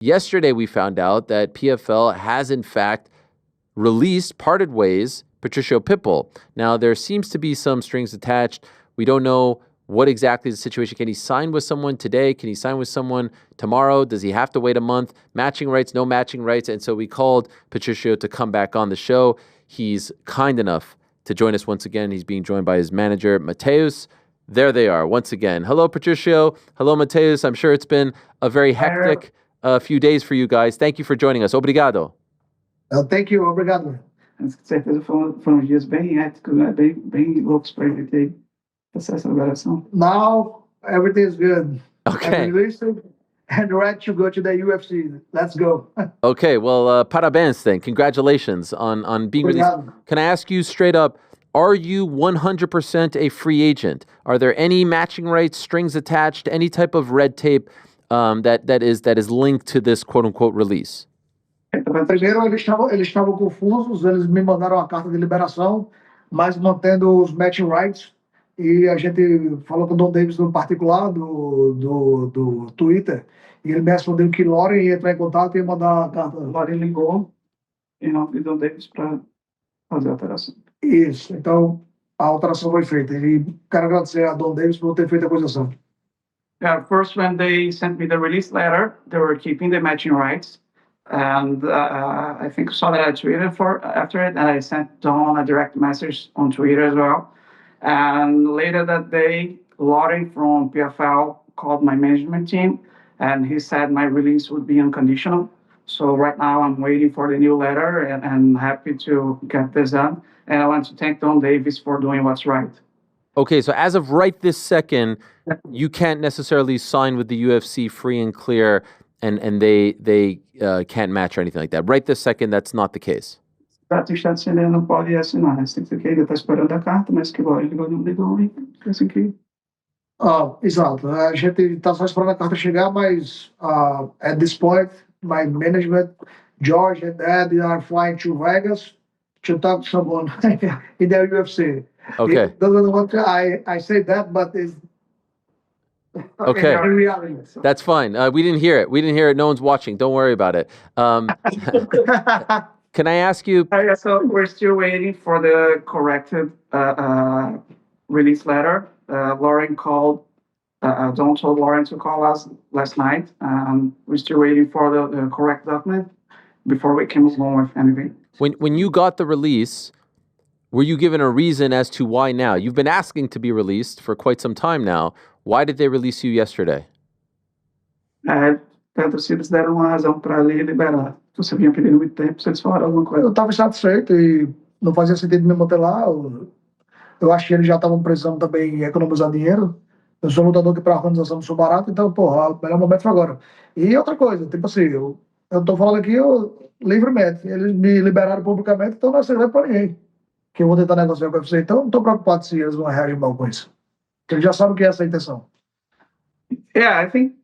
Yesterday, we found out that PFL has, in fact, parted ways, Patricio Pitbull. Now, there seems to be some strings attached. We don't know what exactly is the situation. Can he sign with someone today? Can he sign with someone tomorrow? Does he have to wait a month? Matching rights, no matching rights. And so we called Patricio to come back on the show. He's kind enough to join us once again. He's being joined by his manager, Mateus. There they are once again. Hello, Patricio. Hello, Mateus. I'm sure it's been a very hectic few days for you guys. Thank you for joining us. Obrigado. Thank you. Obrigado. Com certeza foram dias bem éticos, né? Bem loucos para ele ter acesso à liberação. Now everything is good. Okay. I'm released and ready to go to the UFC. Let's go. Okay. Well, parabéns then. Congratulations on being released. Can I ask you straight up, are you 100% a free agent? Are there any matching rights, strings attached, any type of red tape that is linked to this quote-unquote release? Primeiro, eles estavam confusos, eles me mandaram a carta de liberação, mas mantendo os matching rights. E a gente falou com o Don Davis no particular, do Twitter, e ele me respondeu que Lauren ia entrar em contato e ia mandar a carta. Lauren ligou em nome de Don Davis para fazer a alteração. Isso, então a alteração foi feita. E quero agradecer a Don Davis por ter feito a acusação. Yeah, first, when they sent me the release letter, they were keeping the matching rights. And I think I saw that I tweeted after it, and I sent Don a direct message on Twitter as well. And later that day, Lauren from PFL called my management team, and he said my release would be unconditional. So right now I'm waiting for the new letter, and happy to get this done. And I want to thank Don Davis for doing what's right. Okay, so as of right this second, you can't necessarily sign with the UFC free and clear, and they can't match or anything like that. Right this second, that's not the case. Ele não pode assinar, né? Tem que ser que ele está esperando a carta, mas que ele não ligou e assim que... Exato. A gente está só esperando a carta chegar, mas at this point, my management, George and Ed are flying to Vegas to talk to someone in the UFC. Okay. It doesn't want to, I say that, but it's okay. In reality. That's fine. We didn't hear it. No one's watching. Don't worry about it. Can I ask you? So we're still waiting for the corrected release letter. Lauren called. Don told Lauren to call us last night. We're still waiting for the correct document before we can move on with anything. When you got the release, were you given a reason as to why now? You've been asking to be released for quite some time now. Why did they release you yesterday? Patricios deram uma razão para ele liberar. Você vinha pedindo muito tempo, vocês falaram alguma coisa? Eu estava satisfeito e não fazia sentido me manter lá. Eu acho que eles já estavam precisando também economizar dinheiro. Eu sou lutador que para a organização não sou barato, então, porra, o melhor momento foi agora. E outra coisa, tipo assim, eu tô falando aqui livremente. Eles me liberaram publicamente, então não é segredo para ninguém que eu vou tentar negociar com o UFC. Então, não estou preocupado se eles vão reagir mal com isso. Porque eles já sabem que é essa a intenção. Yeah, I think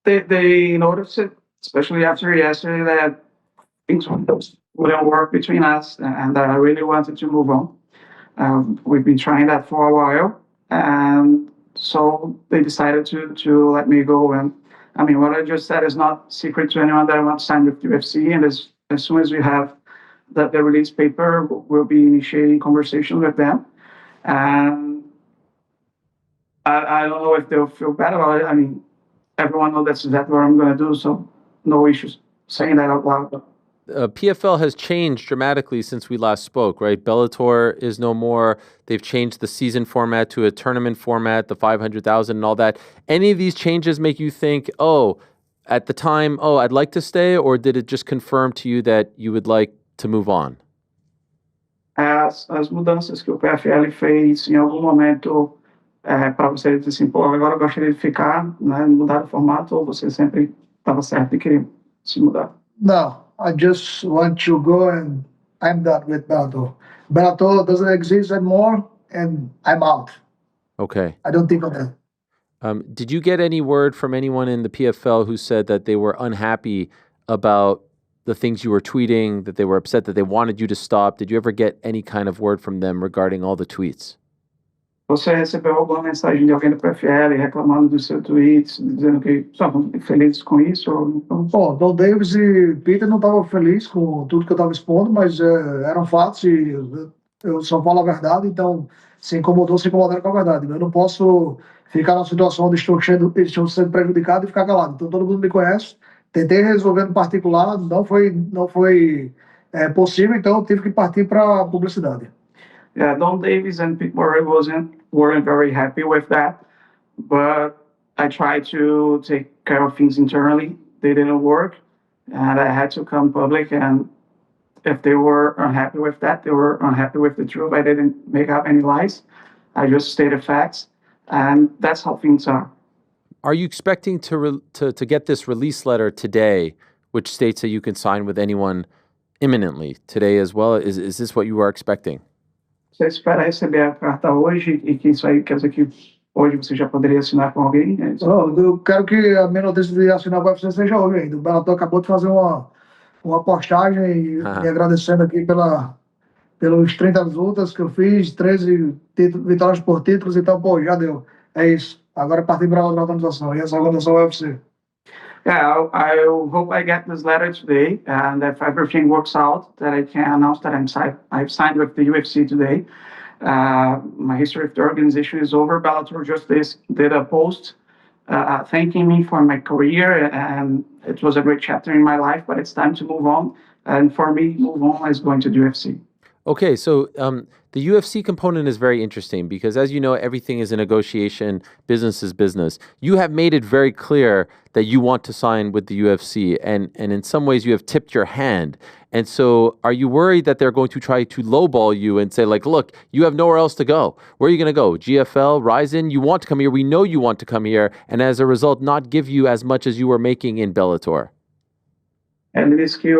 they noticed it, especially after yesterday, that things wouldn't work between us, and that I really wanted to move on. We've been trying that for a while, and so they decided to let me go. And I mean, what I just said is not secret to anyone that I want to sign with UFC. And as soon as we have the release paper, we'll be initiating conversations with them. And I don't know if they'll feel bad about it. I mean, everyone knows that's exactly what I'm going to do, so no issues saying that out loud. PFL has changed dramatically since we last spoke, right? Bellator is no more. They've changed the season format to a tournament format, the 500,000 and all that. Any of these changes make you think, at the time, I'd like to stay, or did it just confirm to you that you would like to move on? As mudanças que o PFL fez em algum momento para você dizer assim, agora eu gostaria de ficar, né, mudar o formato, ou você sempre estava certo e queria se mudar? No, I just want to go and I'm done with Bellator. Bellator doesn't exist anymore and I'm out. Okay. I don't think of that. Did you get any word from anyone in the PFL who said that they were unhappy about the things you were tweeting, that they were upset, that they wanted you to stop? Did you ever get any kind of word from them regarding all the tweets? Você recebeu alguma mensagem de alguém do PFL reclamando dos seus tweets, dizendo que estavam felizes com isso? Ou não? Bom, Don Davis e Peter não estavam felizes com tudo que eu estava expondo, mas eram fatos e eu só falo a verdade, então se incomodou, se incomodaram com a verdade. Eu não posso ficar numa situação onde estou sendo prejudicado e ficar calado. Então todo mundo me conhece, tentei resolver no particular, não foi possível, então eu tive que partir para a publicidade. Yeah, Don Davis and Pete Murray weren't very happy with that, but I tried to take care of things internally. They didn't work, and I had to come public. And if they were unhappy with that, they were unhappy with the truth. I didn't make up any lies. I just stated facts, and that's how things are. Are you expecting to get this release letter today, which states that you can sign with anyone imminently today as well? Is this what you are expecting? Você espera receber a carta hoje e que isso aí quer dizer que hoje você já poderia assinar com alguém? É isso? Eu quero que a minha notícia de assinar com o UFC seja hoje ainda. O Bellator acabou de fazer uma postagem me agradecendo aqui pelos 30 lutas que eu fiz, 13 vitórias por títulos, então, pô, já deu. É isso. Agora é partir para outra organização, e essa organização é o UFC. Yeah, I hope I get this letter today, and if everything works out, that I can announce that I've signed with the UFC today. My history with the organization is over. Bellator just did a post thanking me for my career, and it was a great chapter in my life, but it's time to move on. And for me, move on is going to the UFC. Okay, so the UFC component is very interesting because, as you know, everything is a negotiation. Business is business. You have made it very clear that you want to sign with the UFC, and in some ways you have tipped your hand. And so are you worried that they're going to try to lowball you and say, like, look, you have nowhere else to go? Where are you going to go? GFL, Ryzen? You want to come here. We know you want to come here. And as a result, not give you as much as you were making in Bellator. Ele disse que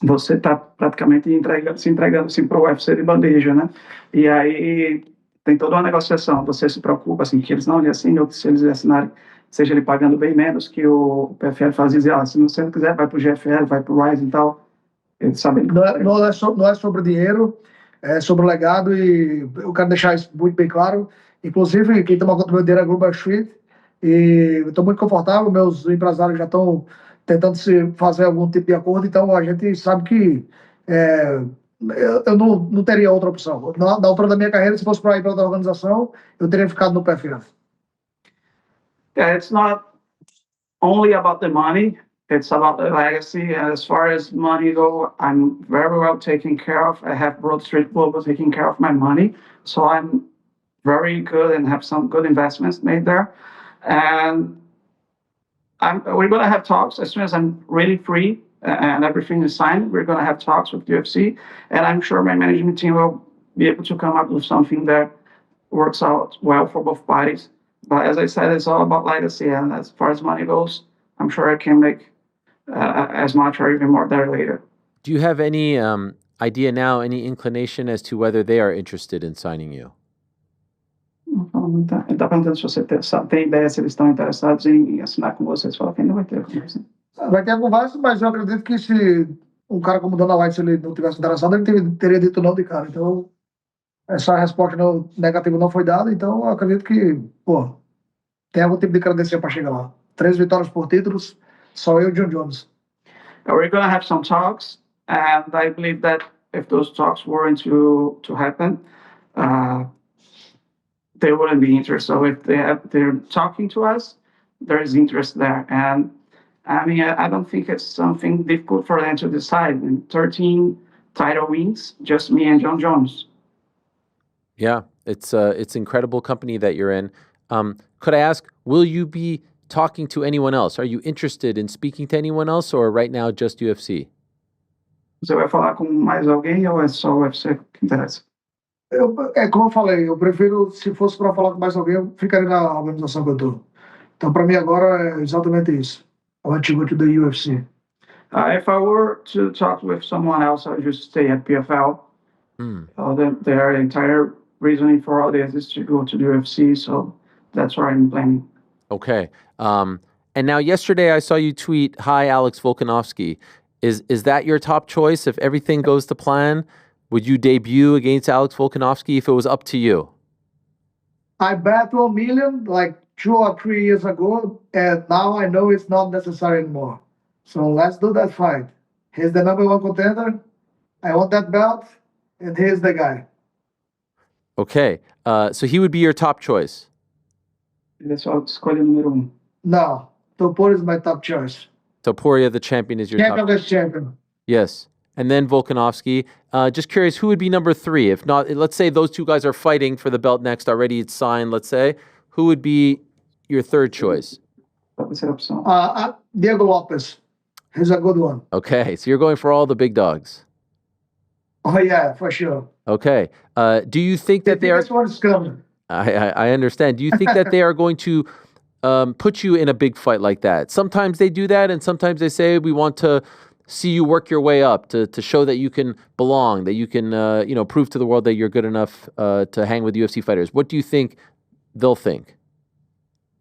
você está praticamente se entregando assim, para o UFC de bandeja, né? E aí tem toda uma negociação. Você se preocupa assim, que eles não lhe assinem, ou que se eles assinarem, seja ele pagando bem menos, que o PFL faz dizer, se você não quiser, vai para o GFL, vai para o Ryzen e tal. Eles sabem. Não é sobre dinheiro, é sobre o legado, e eu quero deixar isso muito bem claro. Inclusive, quem toma conta do meu dinheiro é a Global Street, e estou muito confortável, meus empresários já estão tentando se fazer algum tipo de acordo, então a gente sabe que eu não teria outra opção. Na altura da minha carreira, se fosse para ir para outra organização, eu teria ficado no PFL. Yeah, it's not only about the money, it's about the legacy. And as far as money go, I'm very well taken care of. I have Broad Street Global taking care of my money, so I'm very good and have some good investments made there. And we're going to have talks as soon as I'm really free and everything is signed. We're going to have talks with UFC, and I'm sure my management team will be able to come up with something that works out well for both parties. But as I said, it's all about legacy, and as far as money goes, I'm sure I can make as much or even more there later. Do you have any idea now, any inclination as to whether they are interested in signing you? Ele está perguntando se você tem ideia se eles estão interessados em assinar com você. Você fala que ainda vai ter a conversa. Vai ter a conversa, mas eu acredito que se um cara como Dana White, se ele não tivesse interessado, ele teria dito não de cara. Então, essa resposta negativa não foi dada, então eu acredito que, tem algum tipo de credencial para chegar lá. 3 vitórias por títulos, só eu e John Jones. We're going to have some talks, and I believe that if those talks weren't to happen, they wouldn't be interested. So if they're talking to us, there is interest there. And I mean, I don't think it's something difficult for them to decide. And 13 title wins, just me and John Jones. Yeah, it's incredible company that you're in. Could I ask, will you be talking to anyone else? Are you interested in speaking to anyone else, or right now just UFC? Você vai falar com mais alguém ou é só o UFC que interessa? Como eu falei, eu prefiro, se fosse para falar com mais alguém, eu ficaria na organização que eu estou. Então, para mim agora é exatamente isso. I want to go to the UFC. If I were to talk with someone else, I would just stay at PFL. Their entire reasoning for all this is to go to the UFC, so that's what I'm planning. Okay. And now yesterday I saw you tweet, "Hi, Alex Volkanovski." Is that your top choice? If everything goes to plan, would you debut against Alex Volkanovski if it was up to you? I bet 1 million like 2 or 3 years ago, and now I know it's not necessary anymore. So let's do that fight. He's the number one contender. I want that belt, and he's the guy. Okay. So he would be your top choice. Ele é só escolha número um. No, Topuria is my top choice. Topuria, the champion, is your Champion top. is champion. Yes. And then Volkanovski. Just curious, who would be number 3? If not, let's say those two guys are fighting for the belt next already. It's signed, let's say. Who would be your third choice? Pode ser a opção. Diego Lopes. He's a good one. Okay. So you're going for all the big dogs. Oh, yeah, for sure. Okay. Do you think that they are... This one's coming. I understand. Do you think that they are going to put you in a big fight like that? Sometimes they do that, and sometimes they say, we want to see you work your way up to show that you can belong, that you can prove to the world that you're good enough to hang with UFC fighters. What do you think they'll think?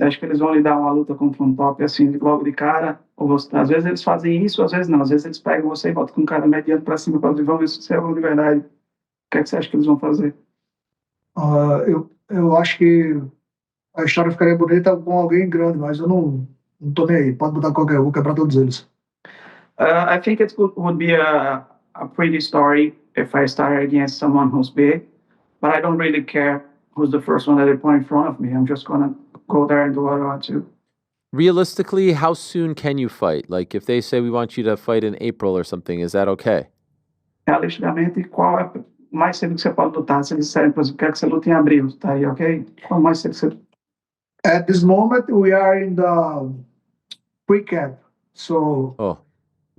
Acho que eles vão lhe dar uma luta contra um top assim, logo de cara. Ou você, às vezes eles fazem isso, às vezes não. Às vezes eles pegam você e botam com um cara mediano pra cima para vamos ver se você é bom de verdade. O que é que você acha que eles vão fazer? Eu acho que a história ficaria bonita com alguém grande, mas eu não tô nem aí. Pode botar qualquer um, que é pra todos eles. I think would be a pretty story if I started against someone who's big, but I don't really care who's the first one that they put in front of me. I'm just gonna go there and do what I want to. Realistically, how soon can you fight? Like if they say we want you to fight in April or something, is that okay? Realisticamente, qual é o mais cedo que você pode lutar? Se eles disserem, por exemplo, quer que você lute em abril, tá aí, ok? Qual mais cedo que você... At this moment, we are in the pre-camp. So I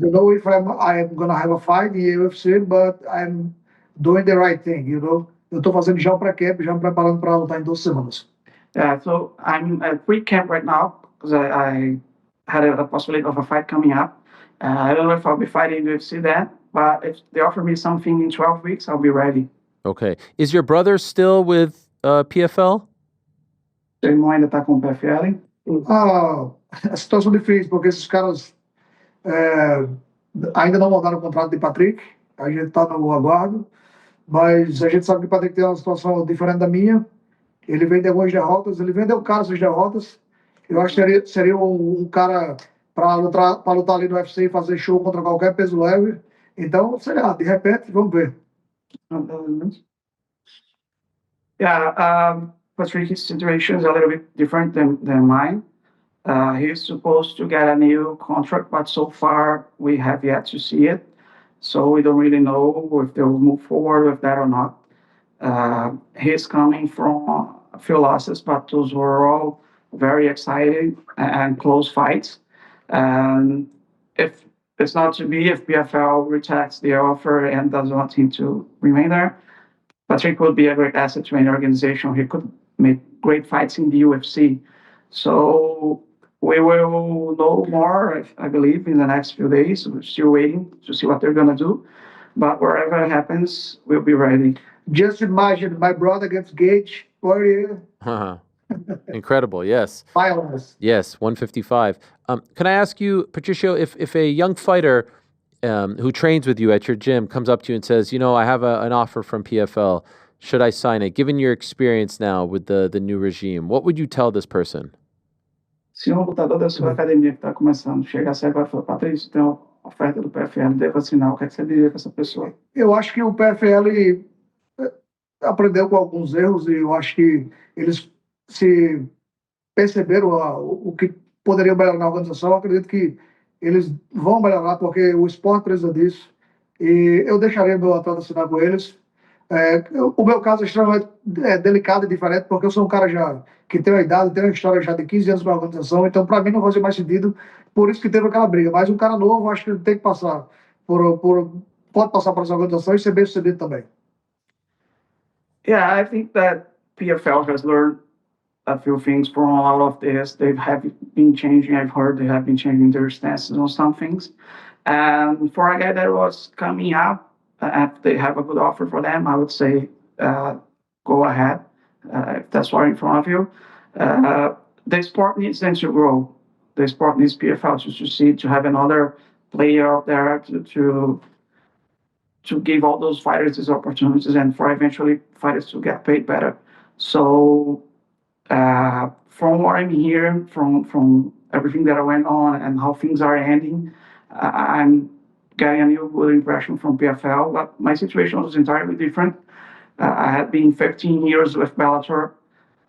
don't know if I'm going to have a fight in the UFC, but I'm doing the right thing, you know? Eu tô fazendo já o pré-camp, já me preparando para lutar em 2 semanas. Yeah, so I'm at pre-camp right now because I had a possibility of a fight coming up. I don't know if I'll be fighting UFC then, but if they offer me something in 12 weeks, I'll be ready. Okay. Is your brother still with PFL? Seu irmão ainda tá com o PFL? A situação difícil, porque esses caras ainda não mandaram o contrato de Patrick. A gente tá no aguardo. Mas a gente sabe que o Patrick tem uma situação diferente da minha. Ele vem de algumas derrotas, ele vendeu caro essas derrotas. Eu acho que seria um cara para lutar ali no UFC e fazer show contra qualquer peso leve. Então, sei lá, de repente, vamos ver. Yeah, Patricios' situation is a little bit different than mine. He's supposed to get a new contract, but so far we have yet to see it. So we don't really know if they will move forward with that or not. He's coming from a few losses, but those were all very exciting and close fights. And if it's not to be, if PFL rejects the offer and doesn't want him to remain there, Patrick would be a great asset to any organization. He could make great fights in the UFC. So we will know more, I believe, in the next few days. We're still waiting to see what they're going to do. But wherever it happens, we'll be ready. Just imagine my brother against Gage, Poirier. Incredible, yes. Violence. Yes, 155. Can I ask you, Patricio, if a young fighter who trains with you at your gym comes up to you and says, I have an offer from PFL, should I sign it? Given your experience now with the new regime, what would you tell this person? Se lutador da sua academia que está começando chegasse agora e falar, Patrício, tem uma oferta do PFL, devo assinar, o que é que você diria para essa pessoa? Eu acho que o PFL aprendeu com alguns erros e eu acho que eles se perceberam o que poderiam melhorar na organização. Eu acredito que eles vão melhorar porque o esporte precisa disso e eu deixaria meu atleta assinar com eles. O meu caso é extremamente delicado e diferente porque eu sou um cara já que tem uma idade, tem uma história já de 15 anos na organização, então para mim não fazia mais sentido, por isso que teve aquela briga. Mas um cara novo, acho que ele tem que passar pode passar por essa organização e ser bem sucedido também. Yeah, I think that PFL has learned a few things from a lot of this. They have been changing. I've heard they have been changing their stances on some things. And for a guy that was coming up, if they have a good offer for them, I would say go ahead if that's right in front of you. The sport needs them to grow. The sport needs PFL to succeed, to have another player out there to give all those fighters these opportunities and for eventually fighters to get paid better. So From what I'm hearing, from everything that went on and how things are ending, I'm getting a new good impression from PFL. But my situation was entirely different. I had been 15 years with Bellator.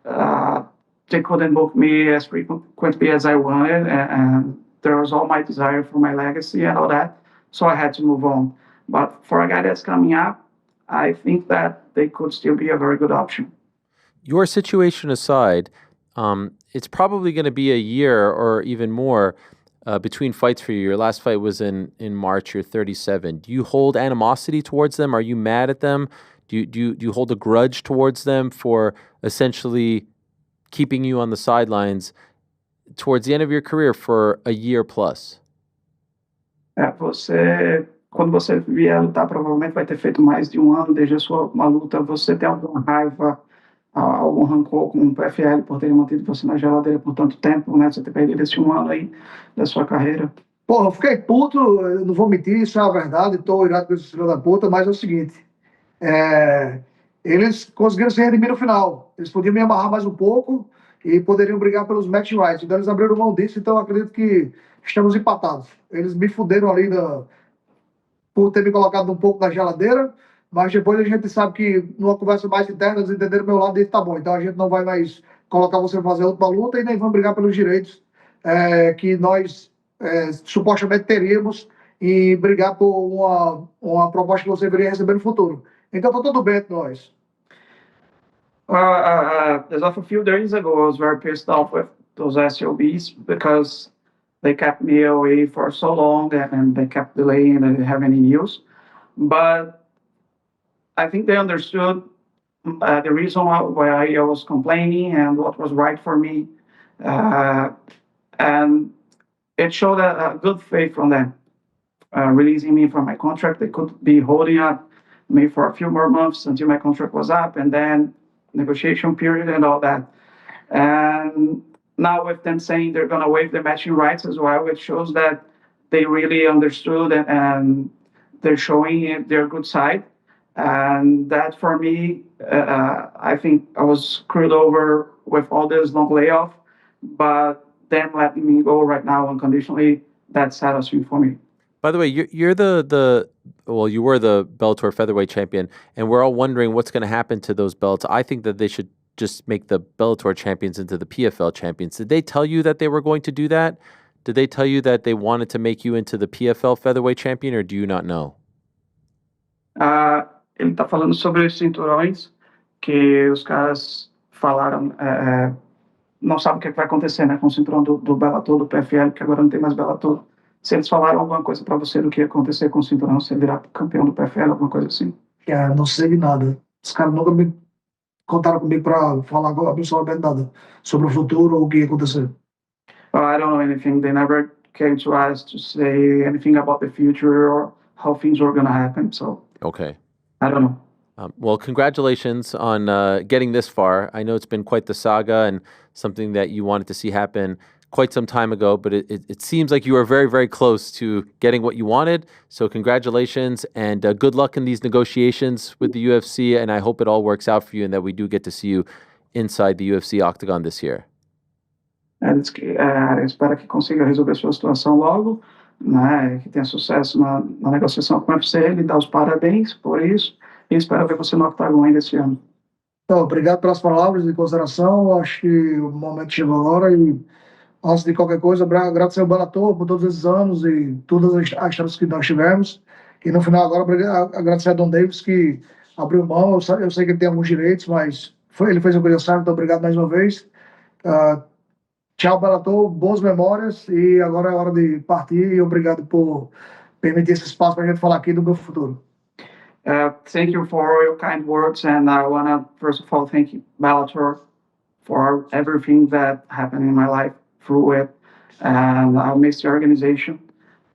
Uh, they couldn't book me as frequently as I wanted, and there was all my desire for my legacy and all that. So I had to move on. But for a guy that's coming up, I think that they could still be a very good option. Your situation aside, it's probably going to be a year or even more between fights for you. Your last fight was in March. You're 37. Do you hold animosity towards them? Are you mad at them? Do you hold a grudge towards them for essentially keeping you on the sidelines towards the end of your career for a year plus? Quando você vier lutar, provavelmente vai ter feito mais de um ano desde a sua uma luta. Você tem alguma raiva, algum rancor com o PFL por ter mantido você na geladeira por tanto tempo, né? Você ter perdido esse um ano aí da sua carreira? Porra, eu fiquei puto, eu não vou mentir, isso é a verdade, tô irado com esse filho da puta, mas é o seguinte, eles conseguiram se redimir no final, eles podiam me amarrar mais um pouco e poderiam brigar pelos match rights, então eles abriram mão disso, então eu acredito que estamos empatados. Eles me fuderam ali por ter me colocado um pouco na geladeira, mas depois a gente sabe que numa conversa mais interna eles entenderam meu lado e tá bom, então a gente não vai mais colocar você pra fazer outra luta e nem vamos brigar pelos direitos que nós supostamente teríamos e brigar por uma proposta que você viria receber no futuro. Então tá tudo bem entre nós. As of a few days ago, I was very pissed off with those SOBs because they kept me away for so long and they kept delaying and I didn't have any news. But I think they understood the reason why I was complaining and what was right for me. And it showed a good faith from them, releasing me from my contract. They could be holding up me for a few more months until my contract was up and then negotiation period and all that. And now with them saying they're going to waive the matching rights as well, it shows that they really understood and they're showing their good side. And that for me, I think I was screwed over with all this long layoff, but them letting me go right now unconditionally, that's satisfying for me. By the way, you're you were the Bellator featherweight champion, and we're all wondering what's going to happen to those belts. I think that they should just make the Bellator champions into the PFL champions. Did they tell you that they were going to do that? Did they tell you that they wanted to make you into the PFL featherweight champion, or do you not know? Ele está falando sobre os cinturões que os caras falaram. Não sabe o que vai acontecer, né, com o cinturão do Bellator, do PFL, que agora não tem mais Bellator. Se eles falaram alguma coisa para você do que ia acontecer com o cinturão, você virar campeão do PFL, alguma coisa assim? Não sei nada. Os caras nunca me contaram comigo para falar absolutamente nada sobre o futuro ou o que ia acontecer. I don't know anything. They never came to us to say anything about the future or how things were going to happen. So Okay. I don't know. Well, congratulations on getting this far. I know it's been quite the saga and something that you wanted to see happen quite some time ago, but it seems like you are very, very close to getting what you wanted. So congratulations and good luck in these negotiations with the UFC. And I hope it all works out for you and that we do get to see you inside the UFC octagon this year. Espero que consiga resolver sua situação logo, né? Que tenha sucesso na negociação com o UFC. Ele dá os parabéns por isso e espero ver você no octagon ainda esse ano. Então, obrigado pelas palavras de consideração. Acho que o momento chegou agora e, antes de qualquer coisa, agradecer ao Bellator por todos esses anos e todas as chances que nós tivemos. E no final, agora, agradecer a Don Davis que abriu mão. Eu sei que ele tem alguns direitos, mas ele fez a coisa certa, então obrigado mais uma vez. Tchau, Bellator, boas memórias e agora é hora de partir e obrigado por permitir esse espaço para a gente falar aqui do meu futuro. Thank you for your kind words, and I want to first of all thank you, Bellator, for everything that happened in my life through it, and I'll miss the organization.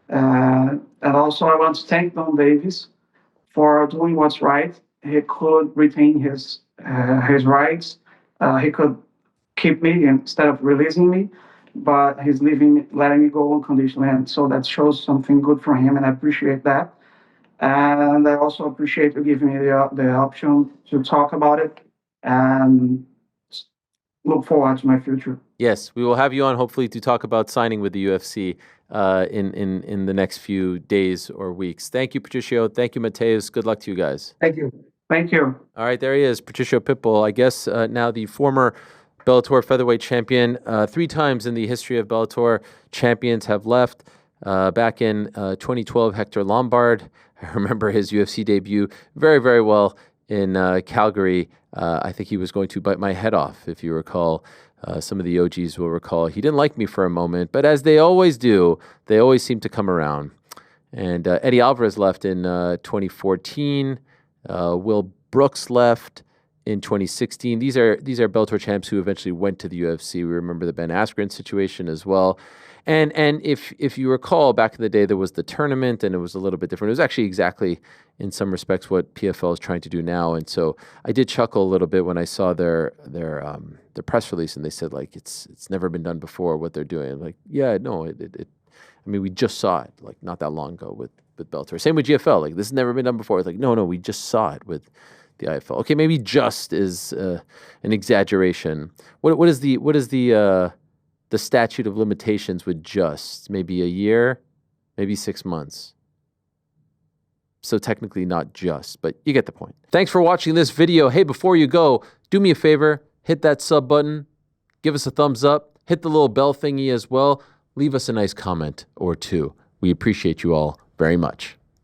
And also I want to thank Don Davis for doing what's right. He could retain his rights. He could keep me instead of releasing me, but he's letting me go unconditionally, and so that shows something good for him, and I appreciate that. And I also appreciate you giving me the option to talk about it and look forward to my future. Yes, we will have you on hopefully to talk about signing with the UFC in the next few days or weeks. Thank you, Patricio. Thank you, Mateus. Good luck to you guys. Thank you. Thank you. All right, there he is, Patricio Pitbull. I guess now the former Bellator featherweight champion. 3 times in the history of Bellator, champions have left. Back in 2012, Hector Lombard. I remember his UFC debut very, very well in Calgary. I think he was going to bite my head off, if you recall. Some of the OGs will recall. He didn't like me for a moment, but as they always do, they always seem to come around. And Eddie Alvarez left in 2014. Will Brooks left in 2016. These are Bellator champs who eventually went to the UFC. We remember the Ben Askren situation as well. And if you recall, back in the day, there was the tournament, and it was a little bit different. It was actually exactly, in some respects, what PFL is trying to do now. And so I did chuckle a little bit when I saw their press release, and they said, like, it's never been done before, what they're doing. I'm like, yeah, no, I mean, we just saw it, like, not that long ago with Bellator. Same with GFL. Like, this has never been done before. It's like, no, we just saw it with the IFL. Okay, maybe just is an exaggeration. What is the statute of limitations with just? Maybe a year, maybe 6 months. So technically not just, but you get the point. Thanks for watching this video. Hey, before you go, do me a favor, hit that sub button, give us a thumbs up, hit the little bell thingy as well. Leave us a nice comment or two. We appreciate you all very much.